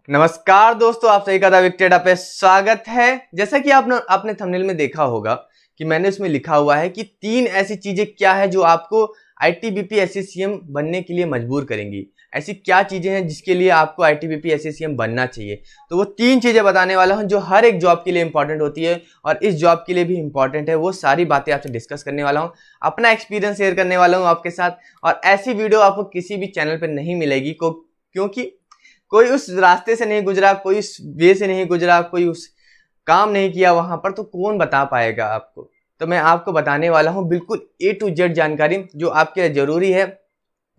नमस्कार दोस्तों, आप सही कहा विक्टेडा पे स्वागत है। जैसा कि आपने अपने थंबनेल में देखा होगा कि मैंने उसमें लिखा हुआ है कि 3 ऐसी चीजें क्या है जो आपको आईटीबीपी एससीसीएम बनने के लिए मजबूर करेंगी। ऐसी क्या चीजें हैं जिसके लिए आपको आईटीबीपी एससीसीएम बनना चाहिए। तो वो 3 चीजें बताने वाला हूं जो हर एक जॉब के लिए इंपॉर्टेंट होती है और इस जॉब के लिए भी इंपॉर्टेंट है। वो सारी बातें आपसे डिस्कस करने वाला हूँ, अपना एक्सपीरियंस शेयर करने वाला हूँ आपके साथ। और ऐसी वीडियो आपको किसी भी चैनल पर नहीं मिलेगी क्योंकि कोई उस रास्ते से नहीं गुजरा, कोई उस वे से नहीं गुजरा, कोई उस काम नहीं किया वहां पर, तो कौन बता पाएगा आपको। तो मैं आपको बताने वाला हूं बिल्कुल A to Z जानकारी जो आपके लिए जरूरी है,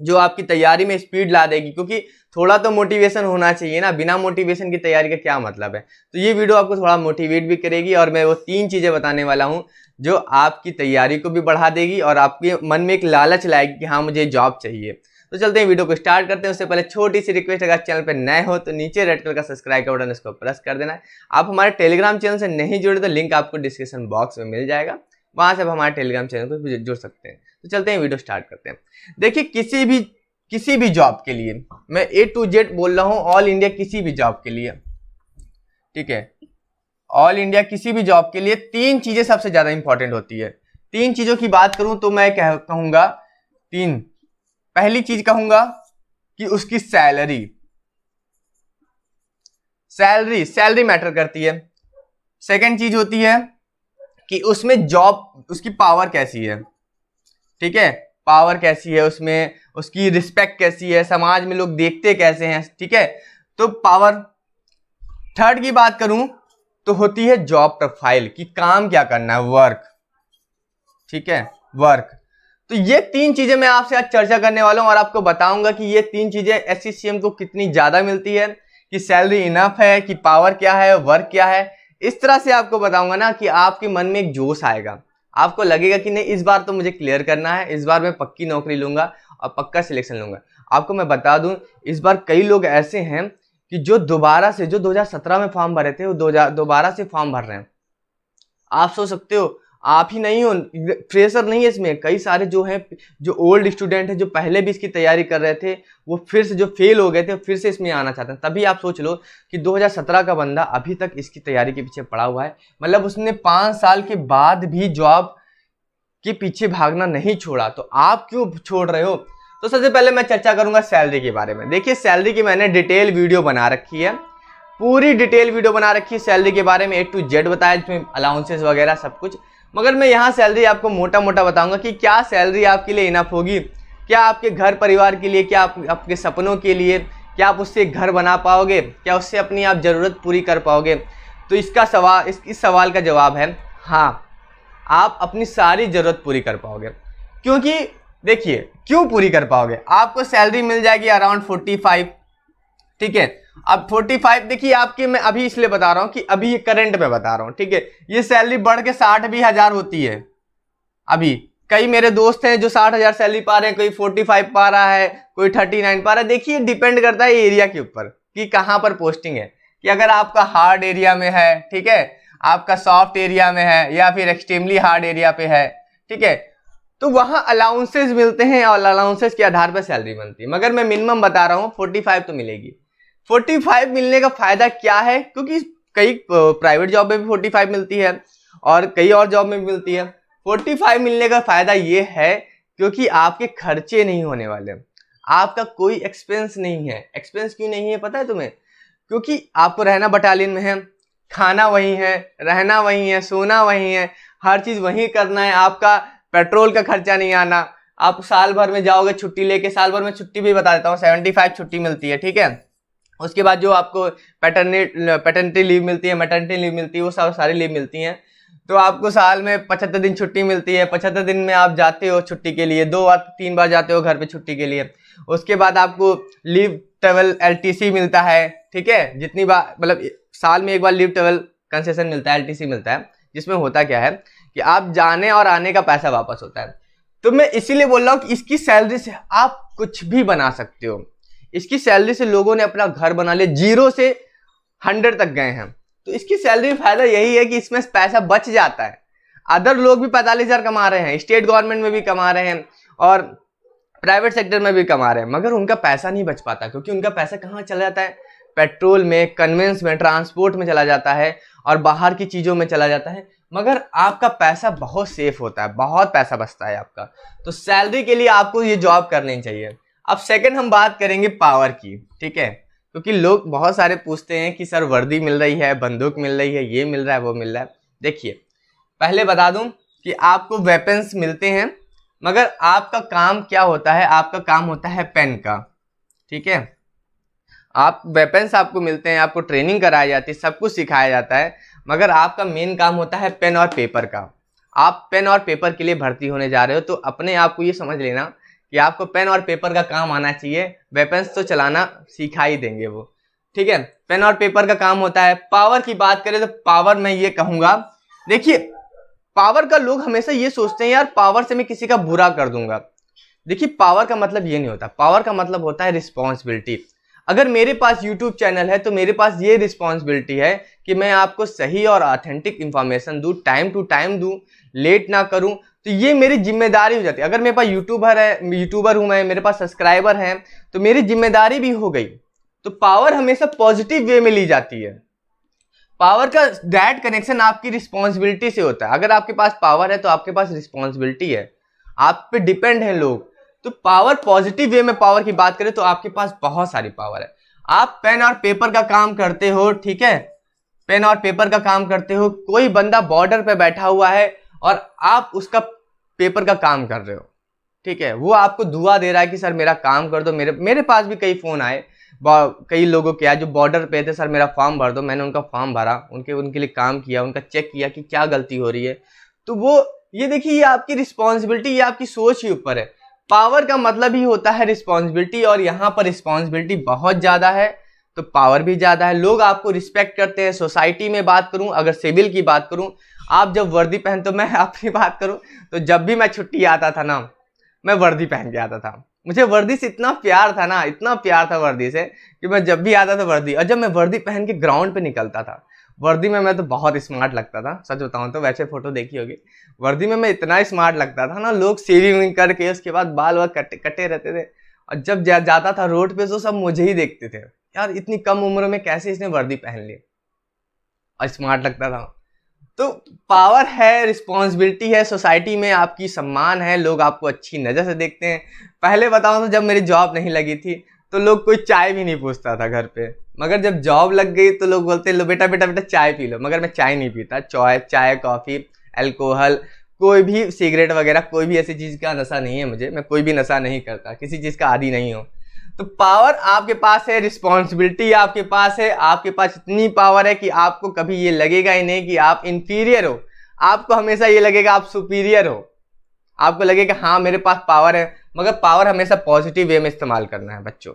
जो आपकी तैयारी में स्पीड ला देगी। क्योंकि थोड़ा तो मोटिवेशन होना चाहिए ना, बिना मोटिवेशन की तैयारी का क्या मतलब है। तो ये वीडियो आपको थोड़ा मोटिवेट भी करेगी और मैं वो 3 चीजें बताने वाला हूँ जो आपकी तैयारी को भी बढ़ा देगी और आपके मन में एक लालच लाएगी कि हाँ मुझे जॉब चाहिए। तो चलते हैं, वीडियो को स्टार्ट करते हैं। उससे पहले छोटी सी रिक्वेस्ट, अगर चैनल पर नए हो तो नीचे रेड कलर का सब्सक्राइब का बटन, इसको प्रेस कर देना है। आप हमारे टेलीग्राम चैनल से नहीं जुड़े तो लिंक आपको डिस्क्रिप्शन बॉक्स में मिल जाएगा, वहां से आप हमारे टेलीग्राम चैनल को जुड़ सकते हैं। तो चलते हैं, वीडियो स्टार्ट करते हैं। देखिए, किसी भी जॉब के लिए मैं A to Z बोल रहा हूँ, ऑल इंडिया किसी भी जॉब के लिए, ठीक है, ऑल इंडिया किसी भी जॉब के लिए 3 चीजें सबसे ज्यादा इंपॉर्टेंट होती है। 3 चीजों की बात करूं तो मैं कहूंगा 3। पहली चीज कहूंगा कि उसकी सैलरी मैटर करती है। सेकंड चीज होती है कि उसमें जॉब, उसकी पावर कैसी है, ठीक है, पावर कैसी है उसमें, उसकी रिस्पेक्ट कैसी है, समाज में लोग देखते कैसे हैं, ठीक है, तो पावर। थर्ड की बात करूं तो होती है जॉब प्रोफाइल, कि काम क्या करना है, वर्क, ठीक है, वर्क। तो ये 3 चीजें मैं आपसे आज चर्चा करने वाला हूं और आपको बताऊंगा कि ये 3 चीजें एससीसीएम को कितनी ज्यादा मिलती है, कि सैलरी इनफ है, कि पावर क्या है, वर्क क्या है। इस तरह से आपको बताऊंगा ना कि आपके मन में एक जोश आएगा, आपको लगेगा कि नहीं इस बार तो मुझे क्लियर करना है, इस बार मैं पक्की नौकरी लूंगा और पक्का सिलेक्शन लूंगा। आपको मैं बता दूं, इस बार कई लोग ऐसे हैं कि जो दोबारा से, जो 2017 में फॉर्म भरे थे, वो दोबारा से फॉर्म भर रहे हैं। आप सोच सकते हो, आप ही नहीं हो, फ्रेशर नहीं है इसमें, कई सारे जो हैं, जो ओल्ड स्टूडेंट हैं, जो पहले भी इसकी तैयारी कर रहे थे, वो फिर से जो फेल हो गए थे फिर से इसमें आना चाहते हैं। तभी आप सोच लो कि 2017 का बंदा अभी तक इसकी तैयारी के पीछे पड़ा हुआ है, मतलब उसने 5 साल के बाद भी जॉब के पीछे भागना नहीं छोड़ा। तो आप क्यों छोड़ रहे हो। तो सबसे पहले मैं चर्चा करूंगा सैलरी के बारे में। देखिए, सैलरी की मैंने डिटेल वीडियो बना रखी है, पूरी डिटेल वीडियो बना रखी है सैलरी के बारे में, A to Z बताया, जिसमें अलाउंसेस वगैरह सब कुछ। मगर मैं यहाँ सैलरी आपको मोटा मोटा बताऊंगा कि क्या सैलरी आपके लिए इनफ होगी, क्या आपके घर परिवार के लिए, क्या आपके सपनों के लिए, क्या आप उससे घर बना पाओगे, क्या उससे अपनी आप ज़रूरत पूरी कर पाओगे। तो इसका सवाल, इस सवाल का जवाब है हाँ, आप अपनी सारी ज़रूरत पूरी कर पाओगे। क्योंकि देखिए, क्यों पूरी कर पाओगे, आपको सैलरी मिल जाएगी अराउंड 45, ठीक है। अब 45 देखिए आपके, मैं अभी इसलिए बता रहा हूं कि अभी ये करंट में बता रहा हूं, ठीक है। ये सैलरी बढ़ के 60 भी हजार होती है। अभी कई मेरे दोस्त हैं जो 60,000 सैलरी पा रहे हैं, कोई 45 पा रहा है, कोई 39 पा रहा है। देखिए, डिपेंड करता है एरिया के ऊपर कि कहां पर पोस्टिंग है, कि अगर आपका हार्ड एरिया में है, ठीक है, आपका सॉफ्ट एरिया में है, या फिर एक्सट्रीमली हार्ड एरिया पे है, ठीक है, तो वहां अलाउंसेस मिलते हैं और अलाउंसेस के आधार पर सैलरी बनती है। मगर मैं मिनिमम बता रहा हूं 45 तो मिलेगी। 45 मिलने का फायदा क्या है, क्योंकि कई प्राइवेट जॉब में भी 45 मिलती है और कई और जॉब में भी मिलती है। 45 मिलने का फायदा ये है क्योंकि आपके खर्चे नहीं होने वाले, आपका कोई एक्सपेंस नहीं है। एक्सपेंस क्यों नहीं है पता है तुम्हें, क्योंकि आपको रहना बटालियन में है, खाना वही है, रहना वही है, सोना वही है, हर चीज वही करना है। आपका पेट्रोल का खर्चा नहीं आना। आप साल भर में जाओगे छुट्टी लेके, साल भर में छुट्टी भी बता देता हूँ 75 छुट्टी मिलती है, ठीक है। उसके बाद जो आपको पैटर्निटी लीव मिलती है, मैटरनिटी लीव मिलती है, वो सारी लीव मिलती हैं। तो आपको साल में 75 दिन छुट्टी मिलती है। 75 दिन में आप जाते हो छुट्टी के लिए, 2 बार 3 बार जाते हो घर पे छुट्टी के लिए। उसके बाद आपको लीव ट्रेवल LTC मिलता है, ठीक है, जितनी बार, मतलब साल में 1 बार लीव ट्रेवल कंसेशन मिलता है, LTC मिलता है, जिसमें होता क्या है कि आप जाने और आने का पैसा वापस होता है। तो मैं इसीलिए बोल रहा हूँ कि इसकी सैलरी से आप कुछ भी बना सकते हो। इसकी सैलरी से लोगों ने अपना घर बना लिया, 0 से 100 तक गए हैं। तो इसकी सैलरी में फायदा यही है कि इसमें पैसा बच जाता है। अदर लोग भी 45,000 कमा रहे हैं, स्टेट गवर्नमेंट में भी कमा रहे हैं और प्राइवेट सेक्टर में भी कमा रहे हैं, मगर उनका पैसा नहीं बच पाता, क्योंकि उनका पैसा कहाँ चला जाता है, पेट्रोल में, कन्वेंस में, ट्रांसपोर्ट में चला जाता है और बाहर की चीज़ों में चला जाता है, मगर आपका पैसा बहुत सेफ होता है, बहुत पैसा बचता है आपका। तो सैलरी के लिए आपको ये जॉब करनी चाहिए। अब सेकंड हम बात करेंगे पावर की, ठीक है, क्योंकि लोग बहुत सारे पूछते हैं कि सर वर्दी मिल रही है, बंदूक मिल रही है, ये मिल रहा है, वो मिल रहा है। देखिए पहले बता दूं कि आपको वेपन्स मिलते हैं, मगर आपका काम क्या होता है, आपका काम होता है पेन का, ठीक है। आप वेपन्स आपको मिलते हैं, आपको ट्रेनिंग कराई जाती है, सब कुछ सिखाया जाता है, मगर आपका मेन काम होता है पेन और पेपर का। आप पेन और पेपर के लिए भर्ती होने जा रहे हो, तो अपने आप को ये समझ लेना कि आपको पेन और पेपर का काम आना चाहिए। वेपन्स तो चलाना सिखा ही देंगे वो, ठीक है। पेन और पेपर का काम होता है। पावर की बात करें तो पावर मैं ये कहूँगा, देखिए पावर का लोग हमेशा ये सोचते हैं यार पावर से मैं किसी का बुरा कर दूंगा। देखिए पावर का मतलब ये नहीं होता, पावर का मतलब होता है रिस्पॉन्सिबिलिटी। अगर मेरे पास यूट्यूब चैनल है तो मेरे पास ये रिस्पॉन्सिबिलिटी है कि मैं आपको सही और ऑथेंटिक इन्फॉर्मेशन दूँ, टाइम टू टाइम दूँ, लेट ना करूँ, तो ये मेरी जिम्मेदारी हो जाती है। अगर मेरे पास यूट्यूबर हूँ मैं, मेरे पास सब्सक्राइबर हैं, तो मेरी जिम्मेदारी भी हो गई। तो पावर हमेशा पॉजिटिव वे में ली जाती है। पावर का डायरेक्ट कनेक्शन आपकी रिस्पॉन्सिबिलिटी से होता है। अगर आपके पास पावर है तो आपके पास रिस्पॉन्सिबिलिटी है, आप पे डिपेंड है लोग। तो पावर पॉजिटिव वे में पावर की बात करें तो आपके पास बहुत सारी पावर है। आप पेन और पेपर का काम करते हो, ठीक है, पेन और पेपर का काम करते हो। कोई बंदा बॉर्डर पे बैठा हुआ है और आप उसका पेपर का काम कर रहे हो, ठीक है, वो आपको दुआ दे रहा है कि सर मेरा काम कर दो। मेरे पास भी कई फोन आए कई लोगों के आए जो बॉर्डर पे थे, सर मेरा फॉर्म भर दो। मैंने उनका फॉर्म भरा, उनके लिए काम किया, उनका चेक किया कि क्या गलती हो रही है। तो वो ये देखिए, ये आपकी रिस्पॉन्सिबिलिटी, ये आपकी सोच ही ऊपर है। पावर का मतलब ही होता है रिस्पॉन्सिबिलिटी, और यहाँ पर रिस्पॉन्सिबिलिटी बहुत ज़्यादा है तो पावर भी ज़्यादा है। लोग आपको रिस्पेक्ट करते हैं। सोसाइटी में बात करूँ, अगर सिविल की बात करूँ, आप जब वर्दी पहनते हो, मैं अपनी बात करूँ तो जब भी मैं छुट्टी आता था ना, मैं वर्दी पहन के आता था। मुझे वर्दी से इतना प्यार था ना, इतना प्यार था वर्दी से कि मैं जब भी आता था वर्दी, और जब मैं वर्दी पहन के ग्राउंड पे निकलता था, वर्दी में मैं तो बहुत स्मार्ट लगता था। सच बताऊं तो, वैसे फोटो देखी होगी, वर्दी में मैं इतना स्मार्ट लगता था ना। लोग शेविंग करके उसके बाद बाल वाल कटे रहते थे, और जब जाता था रोड पे तो सब मुझे ही देखते थे, यार इतनी कम उम्र में कैसे इसने वर्दी पहन ली, और स्मार्ट लगता था। तो पावर है, रिस्पॉन्सिबिलिटी है, सोसाइटी में आपकी सम्मान है, लोग आपको अच्छी नज़र से देखते हैं। पहले बताऊं तो जब मेरी जॉब नहीं लगी थी तो लोग कोई चाय भी नहीं पूछता था घर पे, मगर जब जॉब लग गई तो लोग बोलते लो बेटा बेटा बेटा चाय पी लो। मगर मैं चाय नहीं पीता। चाय कॉफ़ी, अल्कोहल, कोई भी सिगरेट वगैरह, कोई भी ऐसी चीज़ का नशा नहीं है मुझे। मैं कोई भी नशा नहीं करता, किसी चीज़ का आदी नहीं हूँ। तो पावर आपके पास है, रिस्पॉन्सिबिलिटी आपके पास है। आपके पास इतनी पावर है कि आपको कभी ये लगेगा ही नहीं कि आप इंफीरियर हो। आपको हमेशा ये लगेगा आप सुपीरियर हो। आपको लगेगा हाँ मेरे पास पावर है, मगर पावर हमेशा पॉजिटिव वे में इस्तेमाल करना है बच्चों।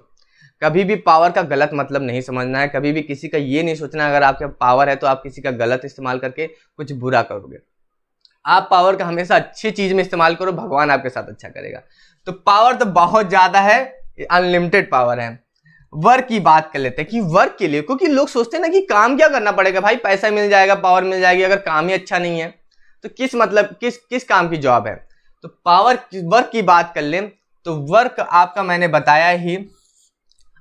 कभी भी पावर का गलत मतलब नहीं समझना है। कभी भी किसी का ये नहीं सोचना अगर आपके पावर है तो आप किसी का गलत इस्तेमाल करके कुछ बुरा करोगे। आप पावर का हमेशा अच्छी चीज में इस्तेमाल करो, भगवान आपके साथ अच्छा करेगा। तो पावर तो बहुत ज्यादा है, अनलिमिटेड पावर है। वर्क की बात कर लेते हैं कि वर्क के लिए, क्योंकि लोग सोचते हैं ना कि काम क्या करना पड़ेगा भाई, पैसा मिल जाएगा, पावर मिल जाएगी। अगर काम ही अच्छा नहीं है तो किस काम की जॉब है। तो पावर वर्क की बात कर लें तो वर्क आपका मैंने बताया ही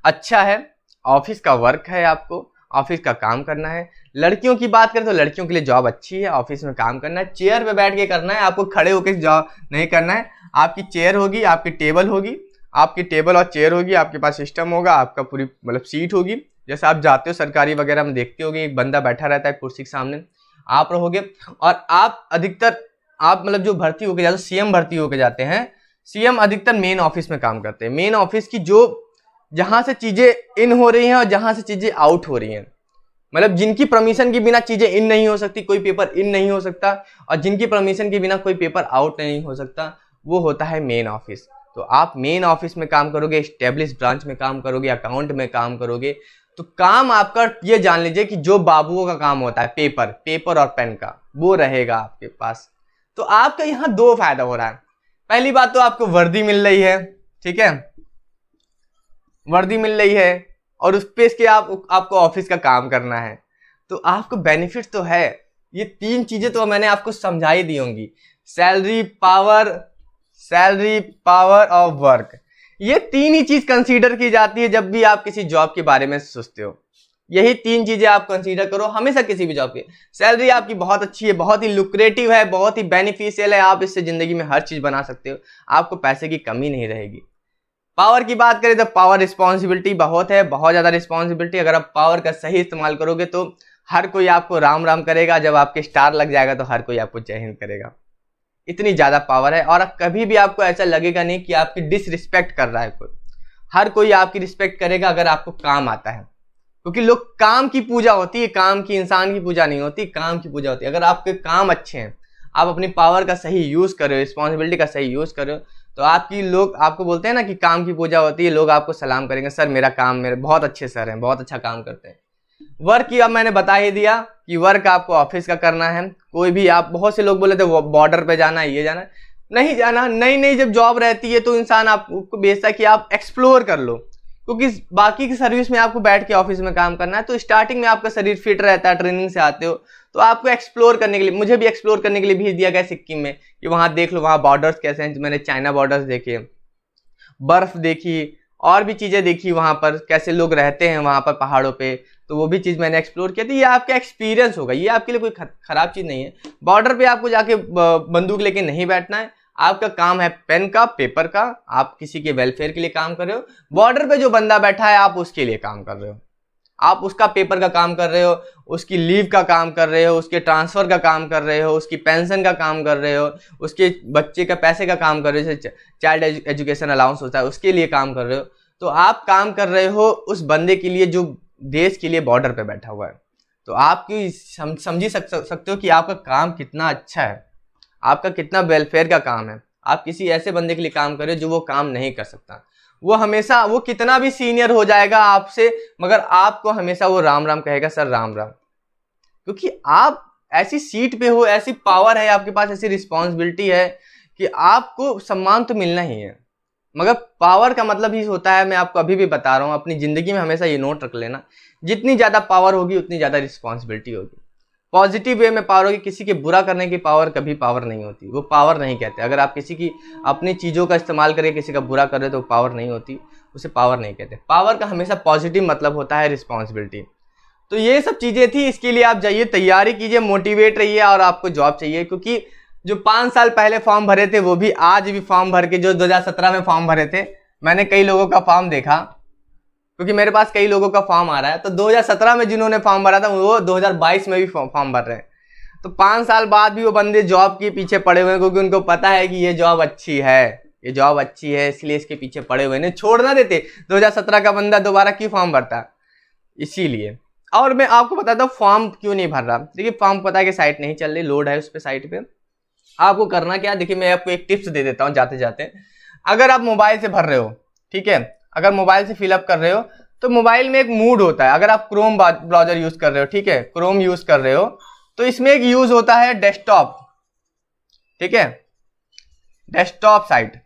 अच्छा है। ऑफिस का वर्क है, आपको ऑफिस का काम करना है। लड़कियों की बात करें तो लड़कियों के लिए जॉब अच्छी है, ऑफिस में काम करना है, चेयर पे बैठ के करना है, आपको खड़े होकर जॉब नहीं करना है। आपकी चेयर होगी, आपकी टेबल होगी, आपकी टेबल और चेयर होगी, आपके पास सिस्टम होगा, आपका पूरी मतलब सीट होगी। जैसे आप जाते हो सरकारी वगैरह में देखते होगे, एक बंदा बैठा रहता है कुर्सी के सामने, आप रहोगे। और आप अधिकतर आप मतलब जो भर्ती होके जाते हो, सीएम भर्ती होके जाते हैं, सीएम अधिकतर मेन ऑफिस में काम करते हैं। मेन ऑफिस की जो जहां से चीजें इन हो रही हैं और जहां से चीजें आउट हो रही हैं, मतलब जिनकी परमिशन के बिना चीजें इन नहीं हो सकती, कोई पेपर इन नहीं हो सकता, और जिनकी परमिशन के बिना कोई पेपर आउट नहीं हो सकता, वो होता है मेन ऑफिस। तो आप मेन ऑफिस में काम करोगे, एस्टेब्लिश ब्रांच में काम करोगे, अकाउंट में काम करोगे, तो काम आपका ये जान लीजिए कि जो बाबुओं का काम होता है पेपर और पेन का, वो रहेगा आपके पास। तो आपका यहाँ दो फायदा हो रहा है। पहली बात तो आपको वर्दी मिल रही है, ठीक है, वर्दी मिल रही है, और उस पे इसके आपको ऑफिस का काम करना है, तो आपको बेनिफिट तो है। ये तीन चीजें तो मैंने आपको समझा ही दी होंगी, सैलरी, पावर और वर्क। ये तीन ही चीज कंसीडर की जाती है जब भी आप किसी जॉब के बारे में सोचते हो। यही तीन चीजें आप कंसीडर करो हमेशा किसी भी जॉब की। सैलरी आपकी बहुत अच्छी है, बहुत ही लुक्रेटिव है, बहुत ही बेनिफिशियल है, आप इससे जिंदगी में हर चीज बना सकते हो, आपको पैसे की कमी नहीं रहेगी। पावर की बात करें तो पावर रिस्पॉन्सिबिलिटी बहुत है, बहुत ज्यादा रिस्पॉन्सिबिलिटी। अगर आप पावर का सही इस्तेमाल करोगे तो हर कोई आपको राम राम करेगा, जब आपके स्टार लग जाएगा तो हर कोई आपको जय हिंद करेगा। इतनी ज्यादा पावर है, और कभी भी आपको ऐसा लगेगा नहीं कि आपकी डिसरिस्पेक्ट कर रहा है कोई। हर कोई आपकी रिस्पेक्ट करेगा अगर आपको काम आता है, क्योंकि लोग काम की पूजा होती है, काम की इंसान की पूजा नहीं होती, काम की पूजा होती है। अगर आपके काम अच्छे हैं, आप अपनी पावर का सही यूज कर रहे हो, रिस्पॉन्सिबिलिटी का सही यूज कर रहे हो, तो आपकी लोग आपको बोलते हैं ना कि काम की पूजा होती है, लोग आपको सलाम करेंगे, सर मेरा काम, मेरे बहुत अच्छे सर हैं, बहुत अच्छा काम करते हैं। वर्क की अब मैंने बता ही दिया कि वर्क आपको ऑफिस का करना है। कोई भी आप, बहुत से लोग बोले थे बॉर्डर पे जाना है, ये जाना है, नहीं जाना। नई नई जब जॉब रहती है तो इंसान आपको भेजता है कि आप एक्सप्लोर कर लो, क्योंकि बाकी की सर्विस में आपको बैठ के ऑफिस में काम करना है। तो स्टार्टिंग में आपका शरीर फिट रहता है, ट्रेनिंग से आते हो, तो आपको एक्सप्लोर करने के लिए, मुझे भी एक्सप्लोर करने के लिए भेज दिया गया सिक्किम में कि वहां देख लो, वहां बॉर्डर्स कैसे हैं। मैंने चाइना बॉर्डर्स देखे, बर्फ देखी, और भी चीजें देखी, वहां पर कैसे लोग रहते हैं वहां पर पहाड़ों पे, तो वो भी चीज मैंने एक्सप्लोर किया। तो ये आपका एक्सपीरियंस होगा, ये आपके लिए कोई खराब चीज नहीं है। बॉर्डर पे आपको जाके बंदूक लेके नहीं बैठना है, आपका काम है पेन का, पेपर का, आप किसी के वेलफेयर के लिए काम कर रहे हो। बॉर्डर पे जो बंदा बैठा है आप उसके लिए काम कर रहे हो, आप उसका पेपर का काम कर रहे हो, उसकी लीव का काम कर रहे हो, उसके ट्रांसफर का काम कर रहे हो, उसकी पेंशन का काम कर रहे हो, उसके बच्चे का पैसे का काम कर रहे हो, चाइल्ड एजुकेशन अलाउंस होता है उसके लिए काम कर रहे हो। तो आप काम कर रहे हो उस बंदे के लिए जो देश के लिए बॉर्डर पे बैठा हुआ है। तो आप समझ सकते हो कि आपका काम कितना अच्छा है, आपका कितना वेलफेयर का काम है। आप किसी ऐसे बंदे के लिए काम कर रहे हो जो वो काम नहीं कर सकता, वो हमेशा, वो कितना भी सीनियर हो जाएगा आपसे, मगर आपको हमेशा वो राम राम कहेगा, सर राम राम, क्योंकि आप ऐसी सीट पे हो, ऐसी पावर है आपके पास, ऐसी रिस्पॉन्सिबिलिटी है कि आपको सम्मान तो मिलना ही है। मगर पावर का मतलब ही होता है, मैं आपको अभी भी बता रहा हूं, अपनी जिंदगी में हमेशा ये नोट रख लेना, जितनी ज्यादा पावर होगी उतनी ज्यादा रिस्पॉन्सिबिलिटी होगी। पॉजिटिव वे में पावर होगी, किसी के बुरा करने की पावर कभी पावर नहीं होती, वो पावर नहीं कहते। अगर आप किसी की अपनी चीज़ों का इस्तेमाल करके किसी का बुरा कर रहे हो तो पावर नहीं होती, उसे पावर नहीं कहते। पावर का हमेशा पॉजिटिव मतलब होता है रिस्पॉन्सिबिलिटी। तो ये सब चीज़ें थी, इसके लिए आप जाइए, तैयारी कीजिए, मोटिवेट रहिए, और आपको जॉब चाहिए। क्योंकि जो 5 साल पहले फॉर्म भरे थे वो भी आज भी फॉर्म भर के, जो 2017 में फॉर्म भरे थे, मैंने कई लोगों का फॉर्म देखा, क्योंकि मेरे पास कई लोगों का फॉर्म आ रहा है, तो 2017 में जिन्होंने फॉर्म भरा था वो 2022 में भी फॉर्म भर रहे हैं। तो 5 साल बाद भी वो बंदे जॉब के पीछे पड़े हुए हैं, क्योंकि उनको पता है कि ये जॉब अच्छी है, ये जॉब अच्छी है, इसलिए इसके पीछे पड़े हुए हैं। छोड़ ना देते 2017 का बंदा दोबारा क्यों फॉर्म भरता, इसीलिए। और मैं आपको बताता हूँ फॉर्म क्यों नहीं भर रहा। देखिए, फॉर्म पता है कि साइट नहीं चल रही, लोड है उस पर, साइट पे। आपको करना क्या, देखिए मैं आपको एक टिप्स दे देता हूँ जाते जाते। अगर आप मोबाइल से भर रहे हो, ठीक है, अगर मोबाइल से फिलअप कर रहे हो, तो मोबाइल में एक मूड होता है। अगर आप क्रोम ब्राउजर यूज कर रहे हो, ठीक है, क्रोम यूज कर रहे हो, तो इसमें एक यूज होता है डेस्कटॉप, ठीक है, डेस्कटॉप साइट।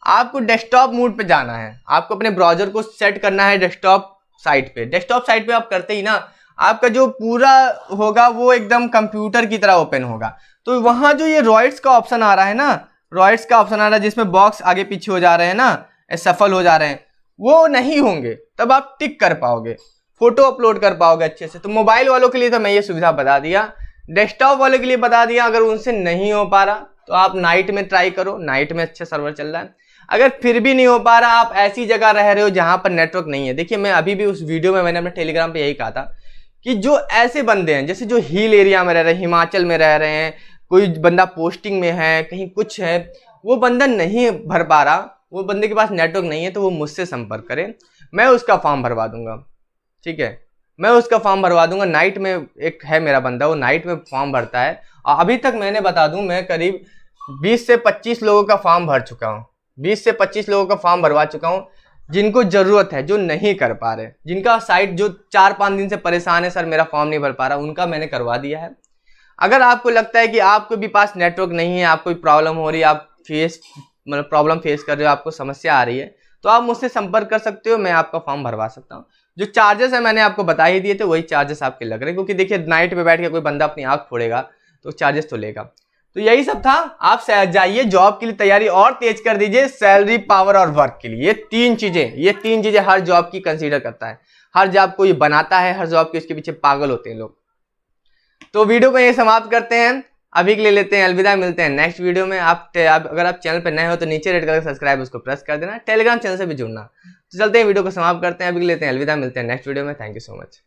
आपको डेस्कटॉप मोड पे जाना है, आपको अपने ब्राउजर को सेट करना है डेस्कटॉप साइट पे। डेस्कटॉप साइट पे आप करते ही ना, आपका जो पूरा होगा वो एकदम कंप्यूटर की तरह ओपन होगा। तो वहां जो ये रॉइड्स का ऑप्शन आ रहा है ना, रॉइड्स का ऑप्शन आ रहा है जिसमें बॉक्स आगे पीछे हो जा रहे हैं ना, सफल हो जा रहे हैं, वो नहीं होंगे, तब आप टिक कर पाओगे, फोटो अपलोड कर पाओगे अच्छे से। तो मोबाइल वालों के लिए तो मैं ये सुविधा बता दिया, डेस्कटॉप वालों के लिए बता दिया। अगर उनसे नहीं हो पा रहा तो आप नाइट में ट्राई करो, नाइट में अच्छा सर्वर चल रहा है। अगर फिर भी नहीं हो पा रहा, आप ऐसी जगह रह रहे हो जहां पर नेटवर्क नहीं है। देखिए, मैं अभी भी उस वीडियो में मैंने अपने टेलीग्राम पे यही कहा था कि जो ऐसे बंदे हैं, जैसे जो हिल एरिया में रह रहे हैं, हिमाचल में रह रहे हैं, कोई बंदा पोस्टिंग में है, कहीं कुछ है, वो बंदा नहीं भर पा रहा, वो बंदे के पास नेटवर्क नहीं है, तो वो मुझसे संपर्क करे, मैं उसका फॉर्म भरवा दूंगा, ठीक है, मैं उसका फॉर्म भरवा दूंगा। नाइट में एक है मेरा बंदा, वो नाइट में फॉर्म भरता है, और अभी तक मैंने बता दूं, मैं करीब 20 से 25 लोगों का फॉर्म भर चुका हूँ, 20 से 25 लोगों का फॉर्म भरवा चुका हूँ, जिनको जरूरत है, जो नहीं कर पा रहे, जिनका साइट जो 4-5 दिन से परेशान है, सर मेरा फॉर्म नहीं भर पा रहा, उनका मैंने करवा दिया है। अगर आपको लगता है कि आपको भी पास नेटवर्क नहीं है, आपको प्रॉब्लम हो रही है, आप प्रॉब्लम फेस कर रहे हो, आपको समस्या आ रही है, तो आप मुझसे संपर्क कर सकते हो, मैं आपका फॉर्म भरवा सकता हूँ। जो चार्जेस है मैंने आपको बता ही दिए थे, वही चार्जेस आपके लग रहे हैं, क्योंकि देखिए नाइट पे बैठ के कोई बंदा अपनी आंख फोड़ेगा तो चार्जेस तो लेगा। तो यही सब था। आप जाइए जॉब के लिए तैयारी और तेज कर दीजिए, सैलरी, पावर और वर्क के लिए। ये तीन चीजें हर जॉब की कंसीडर करता है, हर जॉब को ये बनाता है, हर जॉब के इसके पीछे पागल होते हैं लोग। तो वीडियो को ये समाप्त करते हैं, अभी के लिए लेते हैं अलविदा, मिलते हैं नेक्स्ट वीडियो में। अगर आप चैनल पर नए हो तो नीचे रेड कलर का सब्सक्राइब उसको प्रेस कर देना, टेलीग्राम चैनल से भी जुड़ना। तो चलते हैं, वीडियो को समाप्त करते हैं, अभी के लिए लेते हैं अलविदा, मिलते हैं नेक्स्ट वीडियो में। Thank you so much.